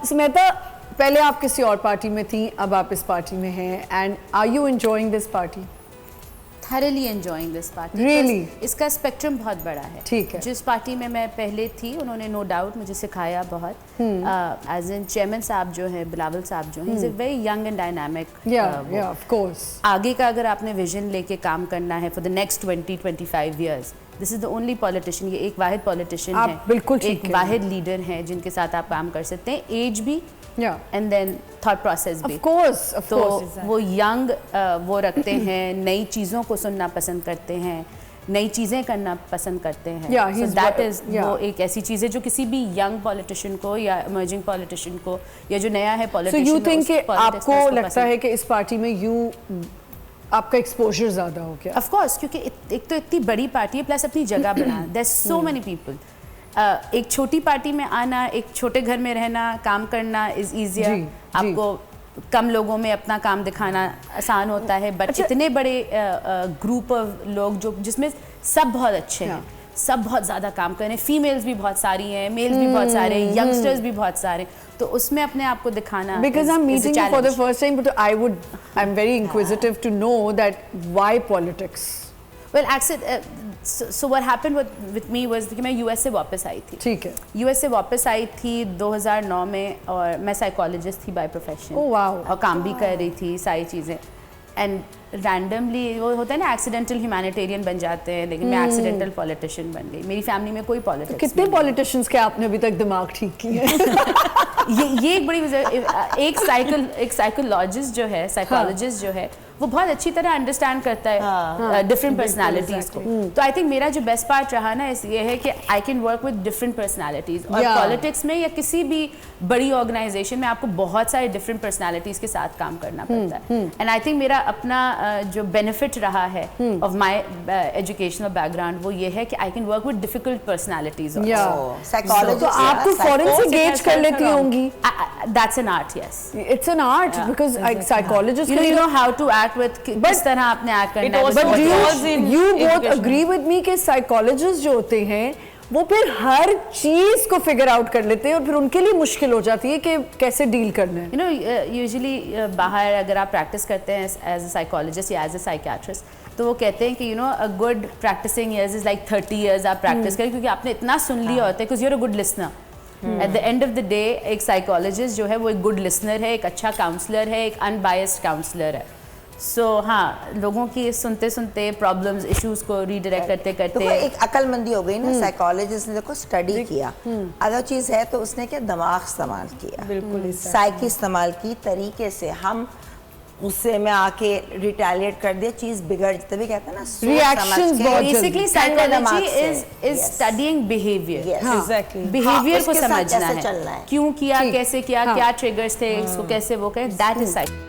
स्मिता, पहले आप किसी और पार्टी में थी, अब आप इस पार्टी में हैं, and are you enjoying this party? thoroughly enjoying this party. Really? इसका स्पेक्ट्रम बहुत बड़ा है. ठीक है. जिस पार्टी में मैं पहले थी उन्होंने नो डाउट मुझे सिखाया बहुत. एज इन चेयरमैन साहब जो हैं, बिलावल साहब जो हैं, is a very young and dynamic. या ऑफ कोर्स. आगे का अगर आपने विजन लेके काम करना है for the next 20-25 years, this is the only politician, ये एक वाहिद पॉलिटिशियन है, बिल्कुल एक वाहिद लीडर है जिनके साथ आप काम कर सकते हैं. एज भी एंड देन थॉट प्रोसेस भी. Of course. तो वो यंग वो रखते हैं, नई चीज़ों को सुनना पसंद करते हैं, नई चीज़ें करना पसंद करते हैं. सो दैट इज वो एक ऐसी चीज़ है जो किसी भी यंग पॉलिटिशियन को या इमर्जिंग पॉलिटिशियन को या जो नया है पॉलिटिशियन. सो यू थिंक कि आपको लगता है कि इस पार्टी में आपका एक्सपोजर ज़्यादा हो गया? ऑफ कोर्स, क्योंकि एक तो इतनी बड़ी पार्टी है, प्लस अपनी जगह बना. There so many people. एक छोटी पार्टी में आना, एक छोटे घर में रहना, काम करना इज ईजियर. आपको कम लोगों में अपना काम दिखाना आसान होता है. बट इतने बड़े ग्रुप ऑफ लोग जो जिसमें सब बहुत अच्छे हैं, सब बहुत ज़्यादा काम कर रहे हैं, फीमेल्स भी बहुत सारी हैं, मेल्स भी बहुत सारे हैं, यंगस्टर्स भी बहुत सारे, तो उसमें अपने आप को दिखाना. Because I'm meeting you for the first time, but I'm very inquisitive to know that why politics? Well, actually, so what happened with me was कि मैं US से वापस आई थी. ठीक है. US से वापस आई थी 2009 में, और मैं साइकोलॉजिस्ट थी बाय प्रोफेशन. Oh wow. और काम भी कर रही थी, सारी चीज़ें. एंड रैंडमली वो होता है ना, एक्सीडेंटल ह्यूमैनिटेरियन बन जाते हैं, लेकिन मैं एक्सीडेंटल पॉलिटिशियन बन गई. मेरी फैमिली में कोई पॉलिटिक्स. कितने पॉलिटिशियंस के आपने अभी तक दिमाग ठीक किए हैं? ये एक बड़ी एक साइकोलॉजिस्ट जो है, साइकोलॉजिस्ट जो है, वो बहुत अच्छी तरह अंडरस्टैंड करता है डिफरेंट पर्सनालिटीज़ को. तो आई थिंक मेरा जो बेस्ट पार्ट रहा ना ये है कि I can work with different personalities. और पॉलिटिक्स में या किसी भी बड़ी ऑर्गेनाइजेशन में आपको बहुत सारे डिफरेंट पर्सनालिटीज़ के साथ काम करना पड़ता है. एंड आई थिंक मेरा अपना जो बेनिफिट रहा है ऑफ माई एजुकेशनल बैकग्राउंड वो ये है कि I can work with difficult personalities. तो आपको फॉरेन से गेज कर लेती होंगी. That's an art. Yes, it's an art because psychologist you know how to act with किस तरह आपने एक्ट करना है. But you both agree with me कि साइकोलॉजिस्ट जो होते हैं वो फिर हर चीज को फिगर आउट कर लेते हैं और फिर उनके लिए मुश्किल हो जाती है कि कैसे डील करना है. यू नो यूजुअली बाहर अगर आप प्रैक्टिस करते हैं as a psychologist or as a psychiatrist, तो वो कहते हैं कि you know a good practising years is like 30 years आप प्रैक्टिस करें, क्योंकि आपने इतना सुन लिया होता है, because you are a good listener. At the end of the day एक साइकोलॉजिस्ट जो है वो एक गुड लिसनर है, एक अच्छा काउंसलर है, एक अनबायस्ड काउंसलर है. सो हाँ, लोगों की सुनते सुनते प्रॉब्लम्स, इश्यूज को रीडायरेक्ट करते करते एक अक्लमंदी हो गई ना. साइकोलॉजिस्ट ने देखो स्टडी किया, अदर चीज़ है तो उसने क्या दिमाग इस्तेमाल किया, बिल्कुल साइकी इस्तेमाल की तरीके से. हम उससे में आके रिटेलिएट कर दिया, चीज़ बिगड़, तभी कहते हैं ना reactions. Basically psychology is studying behaviour. Exactly. Behaviour को समझना है, क्यों किया, कैसे किया, क्या ट्रिगर्स थे, इसको कैसे वो करें. That is psychology.